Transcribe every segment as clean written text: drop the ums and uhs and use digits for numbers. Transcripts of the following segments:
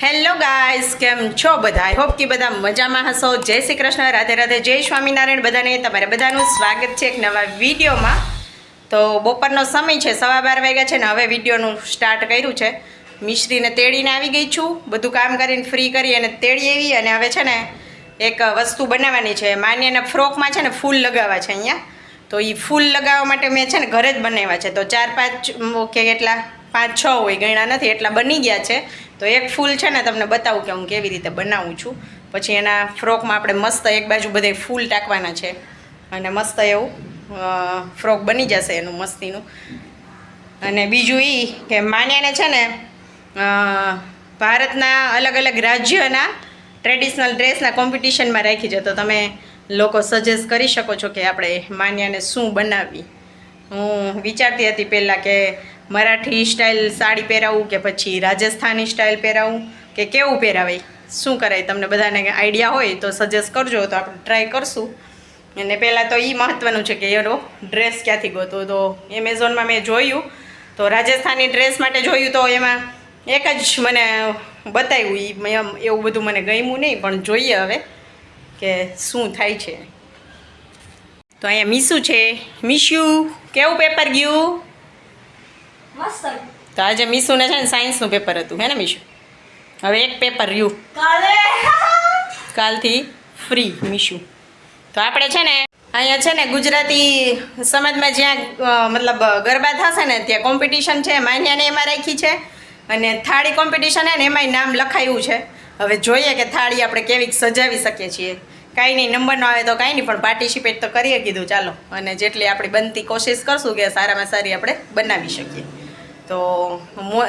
Hello guys, કેમ છો બધા? આઈ હોપ કે બધા મજામાં હશો. જય શ્રી કૃષ્ણ, રાધે રાધે, જય સ્વામિનારાયણ. બધાને તમારે બધાનું સ્વાગત છે એક નવા વિડીયોમાં. તો બપોરનો સમય છે, 12:15 વાગ્યા છે ને હવે વિડીયોનું સ્ટાર્ટ કર્યું છે. મિશ્રીને તેડીને આવી ગઈ છું, બધું કામ કરીને ફ્રી કરી અને તેડી આવી. અને હવે છે ને એક વસ્તુ બનાવવાની છે. માન્યના ફ્રોકમાં છે ને ફૂલ લગાવવા છે અહીંયા. તો એ ફૂલ લગાવવા માટે મેં છે ને ઘરે જ બનાવ્યા છે. તો 4-5 કે કેટલા 5-6 હોય, ગણ્યા નથી, એટલા બની ગયા છે. તો એક ફૂલ છે ને તમને બતાવું કે હું કેવી રીતે બનાવું છું. પછી એના ફ્રોકમાં આપણે મસ્ત એક બાજુ બધે ફૂલ ટાંકવાના છે અને મસ્ત એવું ફ્રોક બની જશે એનું મસ્તીનું. અને બીજું એ કે માન્યાને છે ને ભારતના અલગ અલગ રાજ્યના ટ્રેડિશનલ ડ્રેસના કોમ્પિટિશનમાં રાખી છે. તો તમે લોકો સજેસ્ટ કરી શકો છો કે આપણે માન્યાને શું બનાવવી. હું વિચારતી હતી પહેલાં કે મરાઠી સ્ટાઇલ સાડી પહેરાવું કે પછી રાજસ્થાની સ્ટાઇલ પહેરાવું કે કેવું પહેરાવાય, શું કરાય. તમને બધાને આઈડિયા હોય તો સજેસ્ટ કરજો, તો આપણે ટ્રાય કરશું. અને પહેલાં તો એ મહત્ત્વનું છે કે એનો ડ્રેસ ક્યાંથી ગોતો. તો એમેઝોનમાં મેં જોયું, તો રાજસ્થાની ડ્રેસ માટે જોયું, તો એમાં એક જ મને બતાવ્યું. એવું બધું મને ગમ્યું નહીં, પણ જોઈએ હવે કે શું થાય છે. તો અહીંયા મીસુ છે. મીશુ, કેવું પેપર ગયું? મસ્ત. તો આજે મીશુને છે ને સાયન્સનું પેપર હતું, હે ને મીશુ? હવે એક પેપર રહ્યું, કાલથી ફ્રી મીશુ. તો આપણે છે ને અહીંયા છે ને ગુજરાતી સમાજમાં જ્યાં મતલબ ગરબા થશે ને ત્યાં કોમ્પિટિશન છે. માન્યાને એમાં રાખી છે અને થાળી કોમ્પિટિશન છે ને એમાંય નામ લખાયું છે. હવે જોઈએ કે થાળી આપણે કેવી સજાવી શકીએ છીએ. કાંઈ નહીં, નંબર ન આવે તો કાંઈ નહીં, પણ પાર્ટિસિપેટ તો કરીએ કીધું ચાલો. અને જેટલી આપણી બનતી કોશિશ કરશું કે સારામાં સારી આપણે બનાવી શકીએ. તો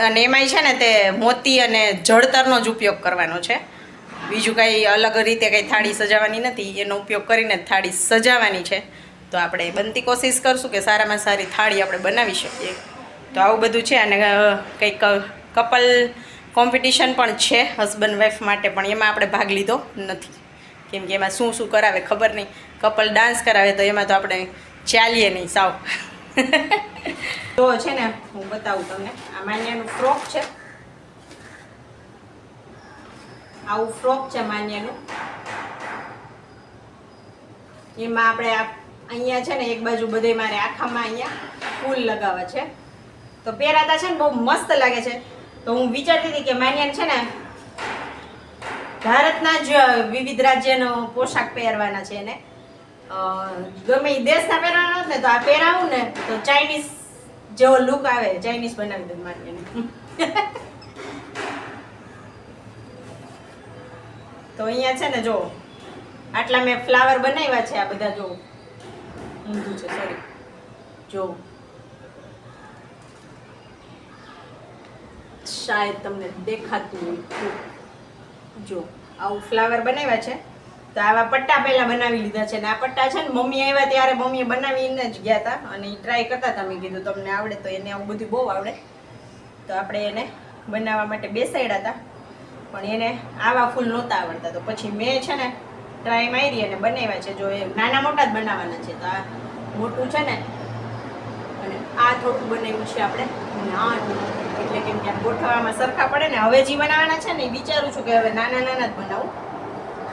અને એમાંય છે ને તે મોતી અને જળતરનો જ ઉપયોગ કરવાનો છે. બીજું કાંઈ અલગ રીતે કંઈ થાળી સજાવવાની નથી. એનો ઉપયોગ કરીને જ થાળી સજાવવાની છે. તો આપણે બનતી કોશિશ કરશું કે સારામાં સારી થાળી આપણે બનાવી શકીએ. તો આવું બધું છે. અને કંઈક કપલ કોમ્પિટિશન પણ છે હસબન્ડ વાઈફ માટે, પણ એમાં આપણે ભાગ લીધો નથી. કેમ કે એમાં શું શું કરાવે ખબર નહીં. કપલ ડાન્સ કરાવે તો એમાં તો આપણે ચાલીએ નહીં સાવ. તો છે ને હું બતાવું તમને. આ માન્યાનું ફ્રોક છે, આવું ફ્રોક છે માન્યાનું. એમાં આપણે અહીંયા છે ને એક બાજુ બધે મારે આખામાં અહીંયા ફૂલ લગાવવા છે. તો પહેરાતા છે ને બહુ મસ્ત લાગે છે. તો હું વિચારતી હતી કે માન્યાને છે ને ભારતના જ વિવિધ રાજ્યનો પોશાક પહેરવાના છે એને. ગમે એ દેશના પહેરવાના હોત ને તો આ પહેરાવું ને તો ચાઇનીઝ જેવો લુક આવે. ચાઇનીઝ બનાવી દઉં માન્યાને. તો અહીંયા છે ને જો આટલા મેં ફ્લાવર બનાવ્યા છે. આ બધા જો ઊંધું છે, સોરી, જો શાયદ તમને દેખાતું હોય. જો આવું ફ્લાવર બનાવ્યા છે. તો આવા પટ્ટા પહેલાં બનાવી લીધા છે. ને આ પટ્ટા છે ને મમ્મી આવ્યા ત્યારે મમ્મીએ બનાવીને જ ગયા હતા અને એ ટ્રાય કરતા હતા. મેં કીધું તમને આવડે તો એને આવું બધું બહુ આવડે. તો આપણે એને બનાવવા માટે બેસાડ્યા હતા, પણ એને આવા ફૂલ નહોતા આવડતા. તો પછી મેં છે ને ટ્રાય મારી અને બનાવ્યા છે. જો એ નાના મોટા જ બનાવવાના છે. તો આ મોટું છે ને અને આ થોડું બનાવ્યું છે આપણે નાનું, એટલે કેમ કે ગોઠવવામાં સરખા પડે ને. હવે જે બનાવવાના છે ને એ વિચારું છું કે હવે નાના નાના જ બનાવું.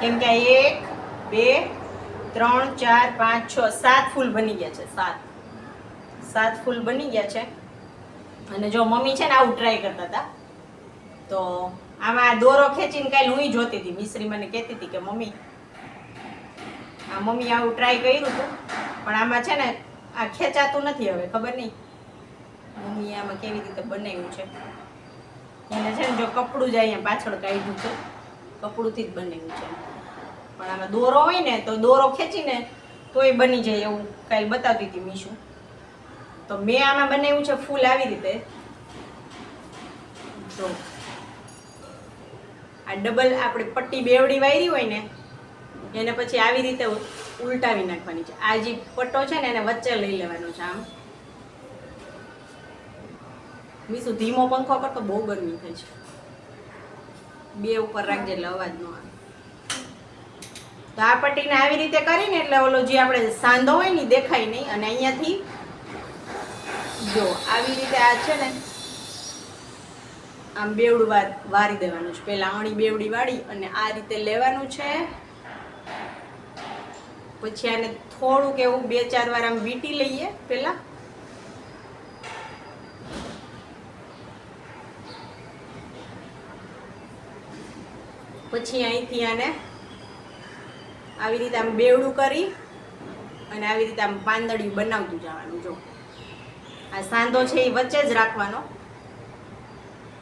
કેમ કે 1 2 3 4 5 6 7 ફૂલ બની ગયા છે. 7 ફૂલ બની ગયા છે. અને જો મમ્મી છે ને આવું ટ્રાય કરતા હતા. તો આમાં દોરો ખેંચીને કાલે હું જોતી હતી. મિશ્રી મને કહેતી હતી કે મમ્મી આવું ટ્રાય કર્યું હતું, પણ આમાં છે ને આ ખેંચાતું નથી. હવે ખબર નહીં મમ્મીએ આમાં કેવી રીતે બનાવ્યું છે. એને છે ને જો કપડું જ અહીંયા પાછળ કાઢ્યું છે, કપડુંથી જ બનાવ્યું છે. પણ આમાં દોરો હોય ને તો દોરો ખેંચીને તોય બની જાય એવું કાલે બતાવતી હતી મીશુ. તો મેં આમાં બનાવ્યું છે ફૂલ આવી રીતે. તો આ ડબલ આપણે પટ્ટી બેવડી વાયરી હોય ને એને પછી આવી રીતે ઉલટાવી નાખવાની છે. આ જે પટ્ટો છે ને એને વચ્ચે લઈ લેવાનો છે. આમ મીશુ ધીમો પંખો કરતો બહુ ગરમી થાય છે. 2 ઉપર રાખજે એટલે અવાજ ન આવે. તો આ પટ્ટીને આવી રીતે કરીને એટલે ઓલો જે આપણે સાંધો હોય ને દેખાય નહીં. અને અહીંયાથી જો આવી રીતે આ છે ને આમ બેવડું વારી દેવાનું છે. પહેલાં અણી બેવડી વાળી અને આ રીતે લેવાનું છે. પછી આને થોડુંક એવું 2-4 વાર આમ વીંટી લઈએ પહેલાં. પછી અહીંથી આને આવી રીતે આમ બેવડું કરી અને આવી રીતે આમ પાંદડિયું બનાવતું જવાનું. જો આ સાંધો છે એ વચ્ચે જ રાખવાનો.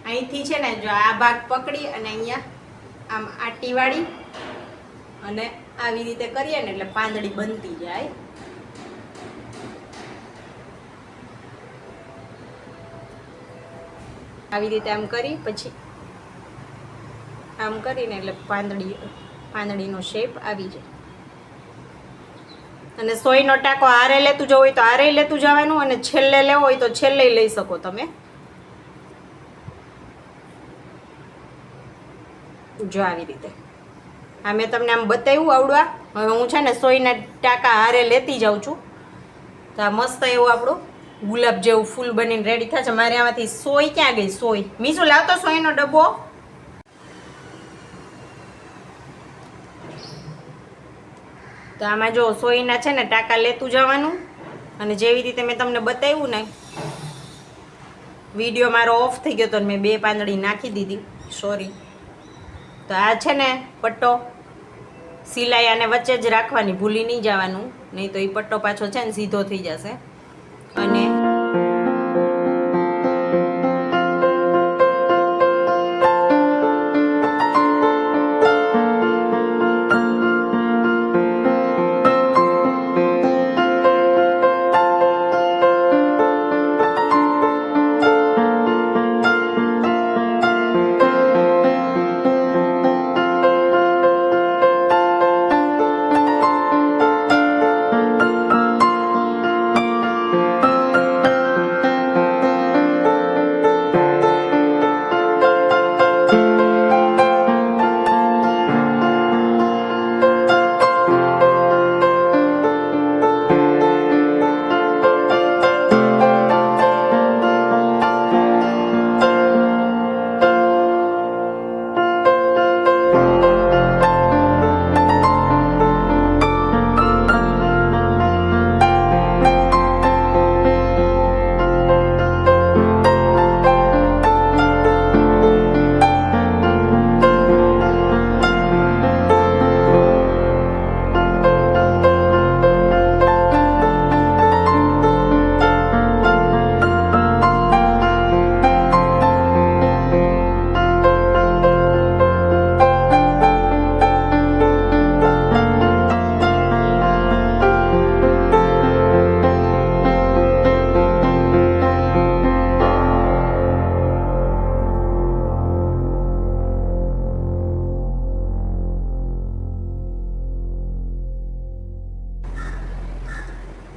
અહીંથી છે ને જો આ ભાગ પકડી અને અહીંયા આમ આટી વાળી અને આવી રીતે કરીએ ને એટલે પાંદડી બનતી જાય. આવી રીતે આમ કરી પછી આમ કરીને એટલે પાંદડીનો શેપ આવી જાય. અને સોયનો ટાંકો હારે લેતું જવું હોય તો હારે લેતું જવાનું અને છેલ્લે લેવો હોય તો છેલ્લે લઈ શકો તમે. જો આવી રીતે આ મેં તમને આમ બતાવ્યું આવડવા. હવે હું છે ને સોયના ટાંકા હારે લેતી જાઉં છું. તો આ મસ્ત એવું આપણું ગુલાબ જેવું ફૂલ બનીને રેડી થાય છે. મારે આમાંથી સોય ક્યાં ગઈ? સોય મીસું લાવતો સોયનો ડબ્બો. તો આમાં જો સોયના છે ને ટાંકા લેતું જવાનું અને જેવી રીતે મેં તમને બતાવ્યું ને, વિડીયો મારો ઓફ થઈ ગયો તો મેં 2 પાંદડી નાખી દીધી, સોરી. તો આ છે ને પટ્ટો સિલાઈ આને વચ્ચે જ રાખવાની, ભૂલી નહીં જવાનું, નહીં તો એ પટ્ટો પાછો છે ને સીધો થઈ જશે. અને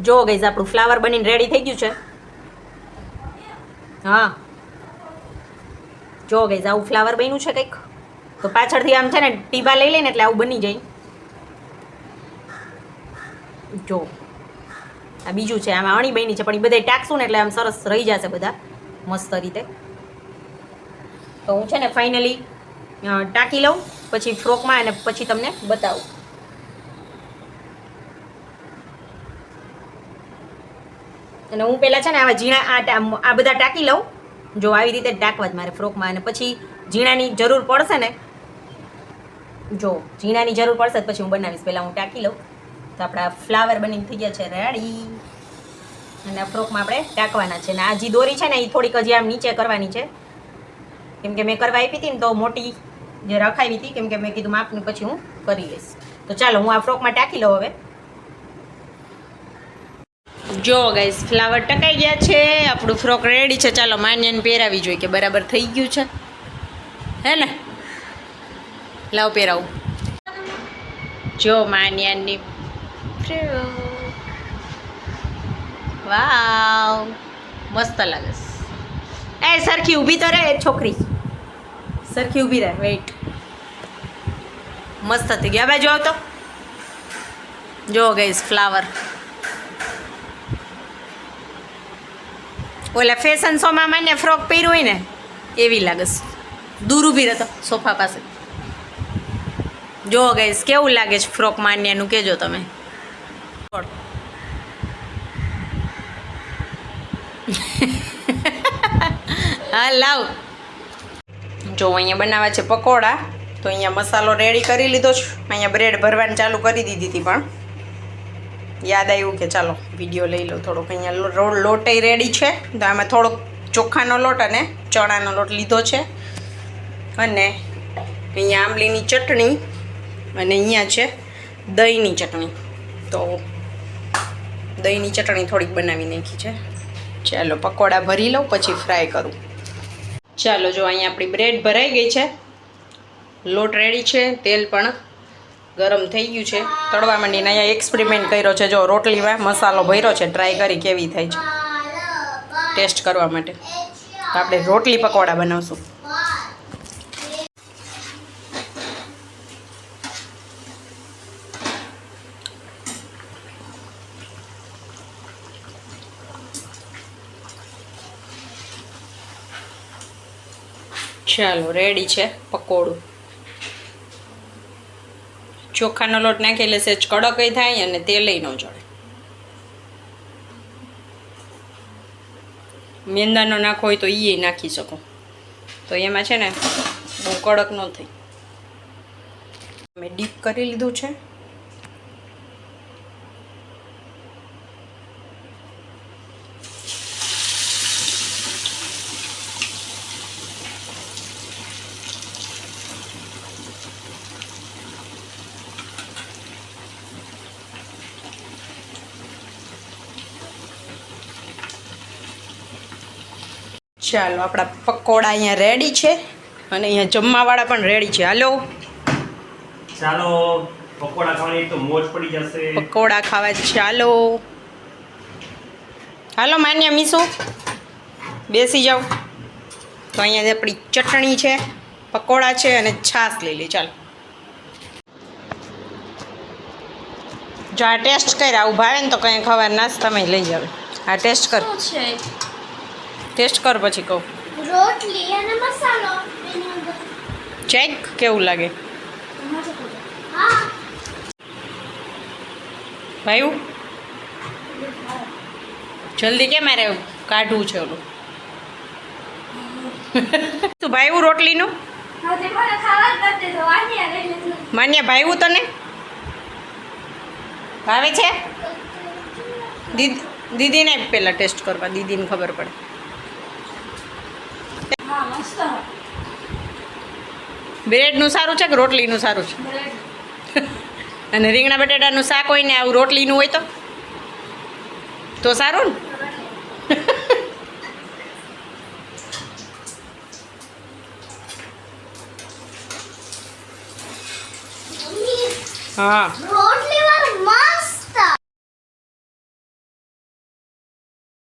જો ગાઈઝ આપણું ફ્લાવર બનીને રેડી થઈ ગયું છે. હા જો ગાઈઝ આવું ફ્લાવર બન્યું છે કંઈક. તો પાછળથી આમ છે ને ટીબા લઈ લઈને એટલે આવું બની જાય. જો આ બીજું છે, આમાં અણી બની છે પણ એ બધા ટાંકશું ને એટલે આમ સરસ રહી જશે બધા મસ્ત રીતે. તો હું છે ને ફાઇનલી ટાંકી લઉં પછી ફ્રોકમાં અને પછી તમને બતાવું. અને હું પહેલાં છે ને આવા ઝીણા આ બધા ટાંકી લઉં. જો આવી રીતે ટાંકવા જ મારે ફ્રોકમાં. અને પછી ઝીણાની જરૂર પડશે ને, જો ઝીણાની જરૂર પડશે પછી હું બનાવીશ. પહેલાં હું ટાંકી લઉં. તો આપણા ફ્લાવર બનીને થઈ ગયા છે રેડી. અને આ ફ્રોકમાં આપણે ટાંકવાના છે. અને આ જે દોરી છે ને એ થોડીક હજી આમ નીચે કરવાની છે, કેમ કે મેં કરવા આપી હતી ને તો મોટી જે રખાવી હતી, કેમ કે મેં કીધું માપની પછી હું કરી લઈશ. તો ચાલો હું આ ફ્રોકમાં ટાંકી લઉં હવે. જો ગાઈસ ફ્લાવર ટકાઈ ગયા છે, આપણું ફ્રોક રેડી છે. ચાલો માન્યાને પહેરાવી જોઈએ કે બરાબર થઈ ગયું છે, હે ને? લાવ પહેરાવું. જો માન્યાની વાવ મસ્ત લાગે છે. એ સરખી ઊભી તો રહે છોકરી, સરખી ઊભી રહે. વેઇટ, મસ્ત થઈ ગયા. બાજુ આવતો જો ગાઈસ ફ્લાવર. ઓલા ફેશન શોમાં મને ફ્રોક પહેર્યું હોય ને એવી લાગે છે. દૂર ઊભી રહેતો સોફા પાસે. જો ગાઈસ કેવું લાગે છે ફ્રોક માન્યાનું કહેજો તમે. હા લાવ. જો અહીંયા બનાવવા છે પકોડા. તો અહીંયા મસાલો રેડી કરી લીધો છે. અહીંયા બ્રેડ ભરવાની ચાલુ કરી દીધી હતી પણ યાદ આવ્યું કે ચાલો વિડીયો લઈ લો થોડોક. અહીંયા લોટે રેડી છે. તો આમાં થોડોક ચોખાનો લોટ અને ચણાનો લોટ લીધો છે. અને અહીંયા આંબલીની ચટણી અને અહીંયા છે દહીંની ચટણી. તો દહીંની ચટણી થોડીક બનાવી નાખી છે. ચાલો પકોડા ભરી લઉં પછી ફ્રાય કરું. ચાલો જો અહીંયા આપણી બ્રેડ ભરાઈ ગઈ છે. લોટ રેડી છે. તેલ પણ ગરમ થઈ ગયું છે. તળવા માંડીને અહીંયા એક્સપેરિમેન્ટ કર્યો છે. જો રોટલીમાં મસાલો ભર્યો છે. ટ્રાય કરી કેવી થાય છે ટેસ્ટ કરવા માટે. તો આપણે રોટલી પકોડા બનાવશું. ચાલો રેડી છે પકોડું. ચોખાનો લોટ નાખી એટલે સેજ કડક થાય અને તેલય ન જળે. મેંદાનો નાખો હોય તો એ નાખી શકો. તો એમાં છે ને બહુ કડક ન થાય. મેં ડીપ કરી લીધું છે. ચાલો આપણા પકોડા અહીંયા રેડી છે અને અહીંયા જમવાવાળા પણ રેડી છે. હાલો ચાલો પકોડા ખાવાની તો મોજ પડી જશે. પકોડા ખાવા ચાલો. હાલો માન્ય મીસુ બેસી જાઓ. તો અહીંયા આપણી ચટણી છે, પકોડા છે અને છાશ લઈ લે. ચાલો જો આ ટેસ્ટ કર. આવું ભાવે ને તો કંઈ ખબર નાસ્તામાં લઈ જાવ. આ ટેસ્ટ કર. છે ટેસ્ટ કર પછી કહું. રોટલી અને મસાલો એની અંદર. ચેક કેવું લાગે હા ભાઈ. જલ્દી કે મારે કાઢવું છે ઓલું. તું ભાઈવું રોટલીનું હા તે મને ખાવા જ નથી તો વાંચ્યા લઈ લીધું. માન્ય ભાઈવું તને ભાવે છે? દીદીને પહેલાં ટેસ્ટ કરવા. દીદીને ખબર પડે. હા મસ્ત બ્રેડનું સારું છે કે રોટલીનું સારું છે? બ્રેડ અને રીંગણા બટાટાનું શાક હોય ને આવું રોટલીનું હોય તો સારું ને. હા રોટલી